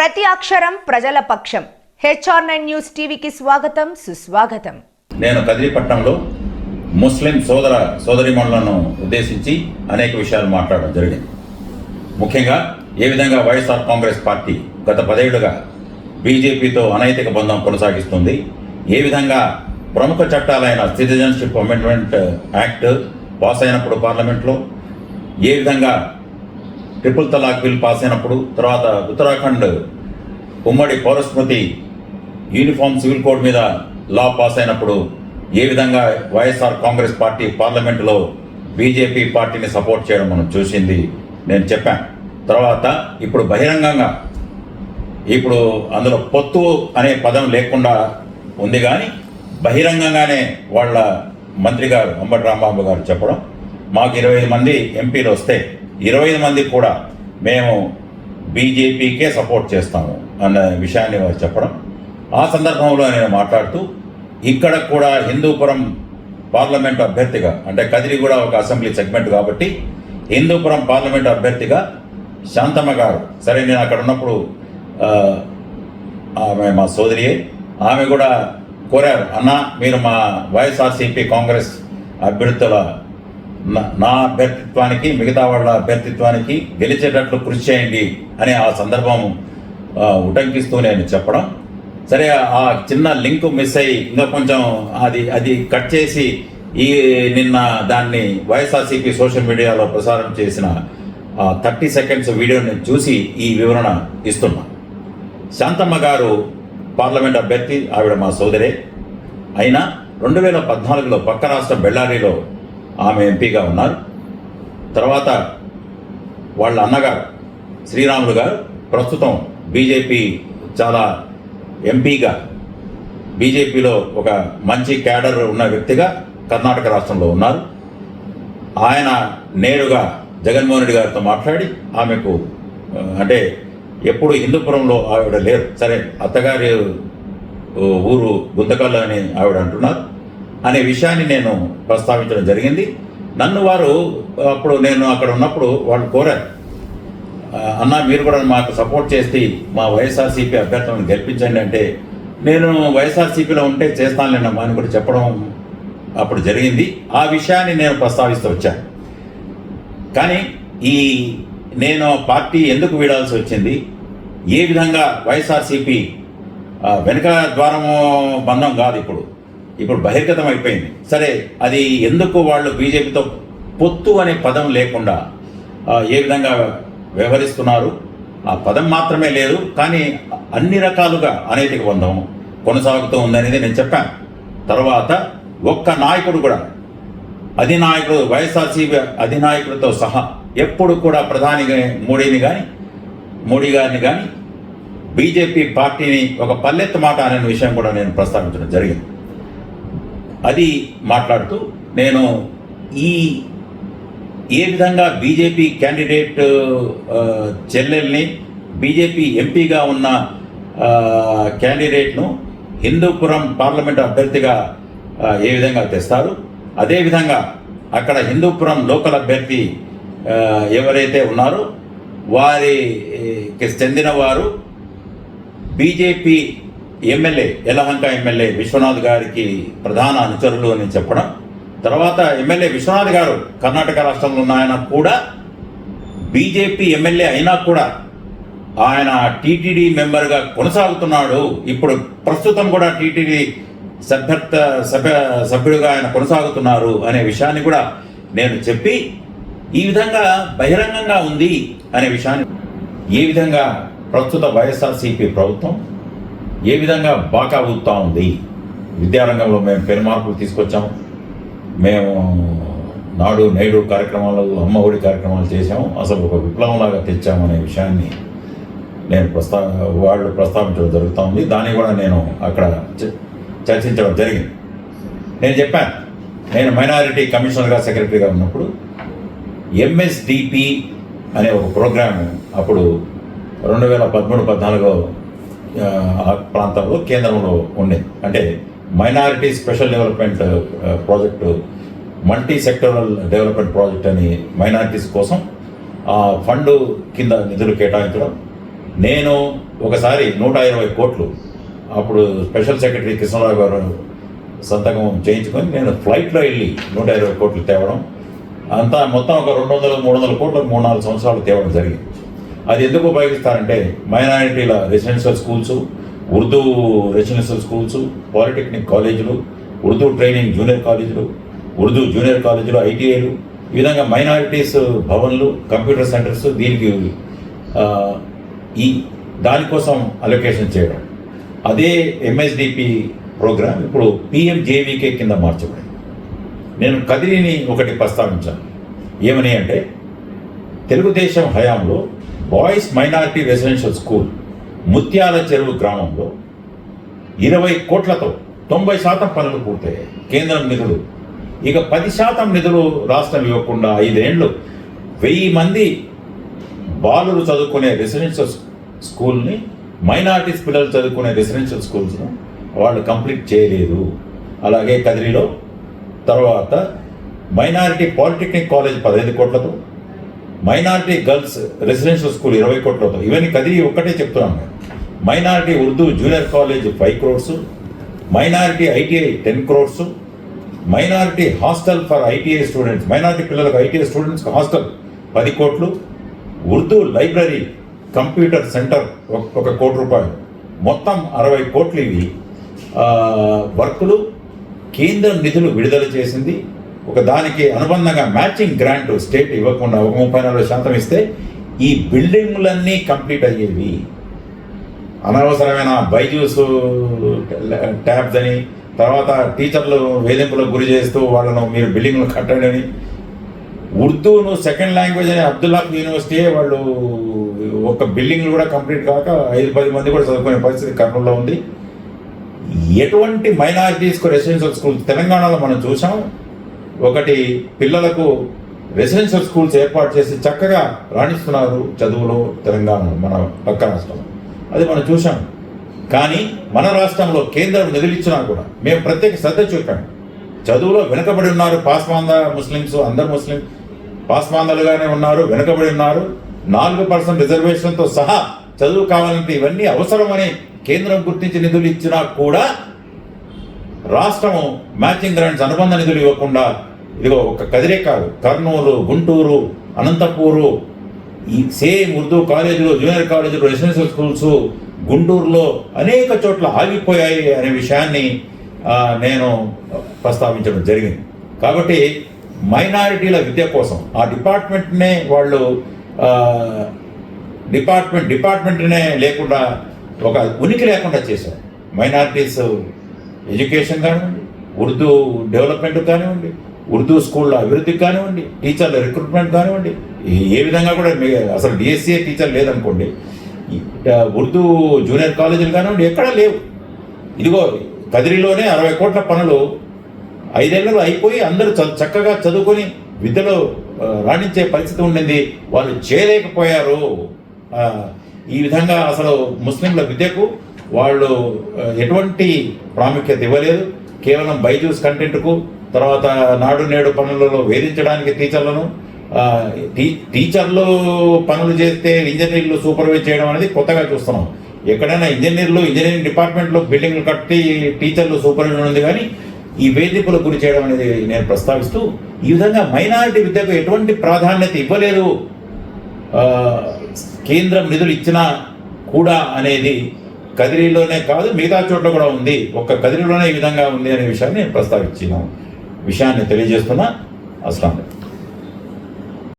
ప్రతి అక్షరం ప్రజల పక్షం. HR9 న్యూస్ టీవీకి స్వాగతం, సుస్వాగతం. నేను కదిరిపట్నంలో ముస్లిం సోదరిమణులను ఉద్దేశించి అనేక విషయాలు మాట్లాడడం జరిగింది. ముఖ్యంగా ఏ విధంగా వైఎస్ఆర్ కాంగ్రెస్ పార్టీ గత 10 ఏళ్లుగా బీజేపీతో అనైతిక బంధం కొనసాగిస్తుంది, ఏ విధంగా ప్రముఖ చట్టాలైన సిటిజన్షిప్ అమెండ్మెంట్ యాక్ట్ పాస్ అయినప్పుడు పార్లమెంట్లో, ఏ విధంగా ట్రిపుల్ తలాక్ బిల్ పాస్ అయినప్పుడు, తర్వాత ఉత్తరాఖండ్ ఉమ్మడి పౌరస్మృతి యూనిఫామ్ సివిల్ కోడ్ మీద లా పాస్ అయినప్పుడు ఏ విధంగా వైఎస్ఆర్ కాంగ్రెస్ పార్టీ పార్లమెంటులో బీజేపీ పార్టీని సపోర్ట్ చేయడం మనం చూసింది నేను చెప్పాను. తర్వాత ఇప్పుడు బహిరంగంగా ఇప్పుడు అందులో పొత్తు అనే పదం లేకుండా ఉంది, కానీ బహిరంగంగానే వాళ్ళ మంత్రి గారు అంబటి రాంబాబు గారు చెప్పడం, మాకు 25 మంది ఎంపీలు వస్తే 25 మంది కూడా మేము బీజేపీకే సపోర్ట్ చేస్తాము అన్న విషయాన్ని వారు చెప్పడం. ఆ సందర్భంలో నేను మాట్లాడుతూ ఇక్కడ కూడా హిందూపురం పార్లమెంటు అభ్యర్థిగా, అంటే కదిరి కూడా ఒక అసెంబ్లీ సెగ్మెంట్ కాబట్టి హిందూపురం పార్లమెంటు అభ్యర్థిగా శాంతమ్మ గారు, సరే నేను అక్కడ ఉన్నప్పుడు ఆమె మా సోదరియే, ఆమె కూడా కోరారు, అన్న మీరు మా వైఎస్ఆర్సీపీ కాంగ్రెస్ అభ్యర్థుల నా అభ్యర్థిత్వానికి మిగతా వాళ్ళ అభ్యర్థిత్వానికి గెలిచేటట్లు కృషి చేయండి అని ఆ సందర్భం ఉటంకిస్తూ నేను చెప్పడం. సరే ఆ చిన్న లింక్ మిస్ అయ్యి ఇంకా కొంచెం అది కట్ చేసి నిన్న దాన్ని వైఎస్ఆర్సీపీ సోషల్ మీడియాలో ప్రసారం చేసిన 30 సెకండ్స్ వీడియోని చూసి ఈ వివరణ ఇస్తున్నా. శాంతమ్మ గారు పార్లమెంట్ అభ్యర్థి, ఆవిడ మా సోదరే. అయినా 2014లో పక్క రాష్ట్రం బెల్లారిలో ఆమె ఎంపీగా ఉన్నారు. తర్వాత వాళ్ళ అన్నగారు శ్రీరాములు గారు ప్రస్తుతం బీజేపీ చాలా ఎంపీగా, బీజేపీలో ఒక మంచి క్యాడర్ ఉన్న వ్యక్తిగా కర్ణాటక రాష్ట్రంలో ఉన్నారు. ఆయన నేరుగా జగన్మోహన్ రెడ్డి గారితో మాట్లాడి ఆమెకు, అంటే ఎప్పుడు హిందూపురంలో ఆవిడ లేరు, సరే అత్తగారి ఊరు గుంతకల్లు అని ఆవిడ అంటున్నారు అనే విషయాన్ని నేను ప్రస్తావించడం జరిగింది. నన్ను వారు అప్పుడు నేను అక్కడ ఉన్నప్పుడు వాళ్ళు కోరారు, అన్న మీరు కూడా మాకు సపోర్ట్ చేసి మా వైఎస్ఆర్సీపీ అభ్యర్థులను గెలిపించండి అంటే, నేను వైఎస్ఆర్సీపీలో ఉంటే చేస్తానులేనమ్మా అని కూడా చెప్పడం అప్పుడు జరిగింది. ఆ విషయాన్ని నేను ప్రస్తావిస్తూ వచ్చాను. కానీ నేను పార్టీ ఎందుకు వీడాల్సి వచ్చింది, ఏ విధంగా వైఎస్ఆర్సీపీ వెనుక ద్వారము బంధం కాదు, ఇప్పుడు బహిర్గతం అయిపోయింది. సరే అది ఎందుకు వాళ్ళు బీజేపీతో పొత్తు అనే పదం లేకుండా ఏ విధంగా వ్యవహరిస్తున్నారు, ఆ పదం మాత్రమే లేదు కానీ అన్ని రకాలుగా అనైతిక బంధం కొనసాగుతూ ఉందనేది నేను చెప్పాను. తర్వాత ఒక్క నాయకుడు కూడా, అధినాయకుడు వైఎస్ఆర్సీపీ అధినాయకుడితో సహా ఎప్పుడు కూడా ప్రధాని మోడీ గారిని కానీ బీజేపీ పార్టీని ఒక పల్లెత్తు మాట అనే విషయం కూడా నేను ప్రస్తావించడం జరిగింది. అది మాట్లాడుతూ నేను ఏ విధంగా బీజేపీ క్యాండిడేట్ చెల్లెల్ని, బీజేపీ ఎంపీగా ఉన్న క్యాండిడేట్ను హిందూపురం పార్లమెంటు అభ్యర్థిగా ఏ విధంగా తెస్తారు, అదేవిధంగా అక్కడ హిందూపురం లోకల్ అభ్యర్థి ఎవరైతే ఉన్నారో వారికి చెందిన వారు BJP MLA, Yelahanka MLA Vishwanath గారికి ప్రధాన అనుచరులు అని చెప్పడం. తర్వాత ఎమ్మెల్యే విశ్వనాథ్ గారు కర్ణాటక రాష్ట్రంలో ఉన్న ఆయన కూడా బీజేపీ ఎమ్మెల్యే అయినా కూడా ఆయన టీటీడీ మెంబర్గా కొనసాగుతున్నాడు, ఇప్పుడు ప్రస్తుతం కూడా టీటీడీ సభ్యుడిగా ఆయన కొనసాగుతున్నారు అనే విషయాన్ని కూడా నేను చెప్పి, ఈ విధంగా బహిరంగంగా ఉంది అనే విషయాన్ని, ఏ విధంగా ప్రస్తుత వైఎస్ఆర్సీపీ ప్రభుత్వం ఏ విధంగా బాకా ఊపుతూ ఉంది. విద్యారంగంలో మేము పెను మార్పులు తీసుకొచ్చాము, మేము నాడు నేడు కార్యక్రమాలు, అమ్మ ఒడి కార్యక్రమాలు చేశాము, అసలు ఒక విప్లవంలాగా తెచ్చాము అనే విషయాన్ని నేను వాళ్ళు ప్రస్తావించడం జరుగుతూ ఉంది. దాన్ని కూడా నేను అక్కడ చర్చించడం జరిగింది. నేను చెప్పాను, నేను మైనారిటీ కమిషనర్గా సెక్రటరీగా ఉన్నప్పుడు MSDP అనే ఒక ప్రోగ్రాము అప్పుడు 2013-14 ఆ ప్రాంతంలో కేంద్రంలో ఉండే, అంటే minority special development project, multi sectoral development project అని మైనారిటీస్ కోసం ఆ ఫండ్ కింద నిధులు కేటాయించడం, నేను ఒకసారి 120 కోట్లు అప్పుడు స్పెషల్ సెక్రటరీ కృష్ణరావు గారు సంతకం చేయించుకొని నేను ఫ్లైట్లో వెళ్ళి 120 కోట్లు తేవడం, అంతా మొత్తం ఒక 200-300 కోట్లు 3-4 సంవత్సరాలు తేవడం జరిగింది. అది ఎందుకు ఉపయోగిస్తారంటే మైనారిటీల residential schools, Urdu residential schools, polytechnic కాలేజీలు, ఉర్దూ ట్రైనింగ్ జూనియర్ కాలేజీలు, ఉర్దూ జూనియర్ కాలేజీలు, ఐటీఐలు, ఈ విధంగా మైనారిటీస్ భవన్లు, కంప్యూటర్ సెంటర్స్ దీనికి దానికోసం అలొకేషన్ చేయడం. అదే ఎంఎస్డిపి ప్రోగ్రామ్ ఇప్పుడు పిఎంజేవికే కింద మార్చబడింది. నేను కదిరిని ఒకటి ప్రస్తావించాను. ఏమని అంటే తెలుగుదేశం హయాంలో బాయ్స్ మైనారిటీ రెసిడెన్షియల్ స్కూల్ ముత్యాల చెరువు గ్రామంలో 20 కోట్లతో 90% పనులు పూర్తయ్యాయి. కేంద్రం నిధులు, ఇక 10% నిధులు రాష్ట్రం ఇవ్వకుండా 5 ఏళ్ళు 1000 మంది బాలురు చదువుకునే రెసిడెన్షియల్ స్కూల్ని, మైనారిటీస్ పిల్లలు చదువుకునే రెసిడెన్షియల్ స్కూల్స్ను వాళ్ళు కంప్లీట్ చేయలేదు. అలాగే కదిరిలో తర్వాత మైనారిటీ పాలిటెక్నిక్ కాలేజ్ 15 కోట్లతో, మైనారిటీ గర్ల్స్ రెసిడెన్షియల్ స్కూల్ 20 కోట్లతో, ఇవన్నీ కదిరి ఒక్కటే చెప్తున్నాను. Minority Urdu junior college 5 crores, minority ITI 10 crores, minority hostel for ITI students, minority పిల్లలకు ఐటీఐ స్టూడెంట్స్కి హాస్టల్ 10 కోట్లు, ఉర్దూ లైబ్రరీ కంప్యూటర్ సెంటర్ 1 కోటి రూపాయలు, మొత్తం 60 కోట్లు ఇవి వర్కులు కేంద్రం నిధులు విడుదల చేసింది. ఒక దానికి అనుబంధంగా మ్యాచింగ్ గ్రాంట్ స్టేట్ ఇవ్వకుండా ఒక 34% ఇస్తే ఈ బిల్డింగ్లన్నీ కంప్లీట్ అయ్యేవి. అనవసరమైన బైజూస్ ట్యాబ్స్ అని, తర్వాత టీచర్లు వేధింపులకు గురి చేస్తూ వాళ్ళను మీరు బిల్డింగ్లు కట్టండి అని, ఉర్దూను సెకండ్ లాంగ్వేజ్ అని అబ్దుల్లాహ్ యూనివర్సిటీ వాళ్ళు ఒక బిల్డింగ్లు కూడా కంప్లీట్ కాక 5-10 మంది కూడా చదువుకునే పరిస్థితి కర్నూలులో ఉంది. ఎటువంటి మైనారిటీస్కు రెసిడెన్షియల్ స్కూల్స్ తెలంగాణలో మనం చూసాం. ఒకటి పిల్లలకు రెసిడెన్షియల్ స్కూల్స్ ఏర్పాటు చేసి చక్కగా రాణిస్తున్నారు చదువులో తెలంగాణ, మన పక్క రాష్ట్రంలో, అది మనం చూసాం. కానీ మన రాష్ట్రంలో కేంద్రం నిధులు ఇచ్చినా కూడా మేము ప్రత్యేక శ్రద్ధ చూపాం. చదువులో వెనుకబడి ఉన్నారు పాస్మాందా ముస్లిమ్స్, అందరు ముస్లిం పాస్మాందాలుగానే ఉన్నారు, వెనుకబడి ఉన్నారు. 4% రిజర్వేషన్తో సహా చదువు కావాలంటే ఇవన్నీ అవసరమని కేంద్రం గుర్తించి నిధులు ఇచ్చినా కూడా రాష్ట్రము మ్యాచింగ్ గ్రాంట్స్ అనుబంధ నిధులు ఇవ్వకుండా, ఇదిగో ఒక కదిరే కాదు, కర్నూలు, గుంటూరు, అనంతపూరు, ఈ సేమ్ ఉర్దూ కాలేజీలు, జూనియర్ కాలేజీలు, రెసిడెన్షియల్ స్కూల్స్ గుంటూరులో అనేక చోట్ల ఆగిపోయాయి అనే విషయాన్ని నేను ప్రస్తావించడం జరిగింది. కాబట్టి మైనారిటీల విద్య కోసం ఆ డిపార్ట్మెంట్నే వాళ్ళు డిపార్ట్మెంట్నే లేకుండా ఒక ఉనికి లేకుండా చేశారు. మైనారిటీస్ ఎడ్యుకేషన్ కానివ్వండి, ఉర్దూ డెవలప్మెంట్ కానివ్వండి, ఉర్దూ స్కూళ్ళ అభివృద్ధికి కానివ్వండి, టీచర్ల రిక్రూట్మెంట్ కానివ్వండి, ఏ విధంగా కూడా అసలు డిఎస్సీఏ టీచర్ లేదనుకోండి, ఉర్దూ జూనియర్ కాలేజీలు కానివ్వండి ఎక్కడా లేవు. ఇదిగో కదిరిలోనే 60 కోట్ల పనులు 5 ఏళ్లలో అయిపోయి అందరూ చక్కగా చదువుకొని విద్యలో రాణించే పరిస్థితి ఉండింది. వాళ్ళు చేయలేకపోయారు. ఈ విధంగా అసలు ముస్లింల విద్యకు వాళ్ళు ఎటువంటి ప్రాముఖ్యత ఇవ్వలేదు. కేవలం బైజూస్ కంటెంట్కు, తర్వాత నాడు నేడు పనులలో వేధించడానికి టీచర్లు పనులు చేస్తే ఇంజనీర్లు సూపర్వైజ్ చేయడం అనేది కొత్తగా చూస్తున్నాం. ఎక్కడైనా ఇంజనీరింగ్ డిపార్ట్మెంట్లో బిల్డింగ్లు కట్టి టీచర్లు సూపర్వైజర్ ఉంది, కానీ ఈ వేధింపులకు గురి చేయడం అనేది నేను ప్రస్తావిస్తూ, ఈ విధంగా మైనారిటీ విద్యకు ఎటువంటి ప్రాధాన్యత ఇవ్వలేదు కేంద్రం నిధులు ఇచ్చినా కూడా అనేది కదిరిలోనే కాదు మిగతా చోట్ల కూడా ఉంది. ఒక్క కదిరిలోనే ఈ విధంగా ఉంది అనే విషయాన్ని నేను ప్రస్తావించిన విషయాన్ని తెలియజేస్తున్నా. అస్సలాము అలైకుం.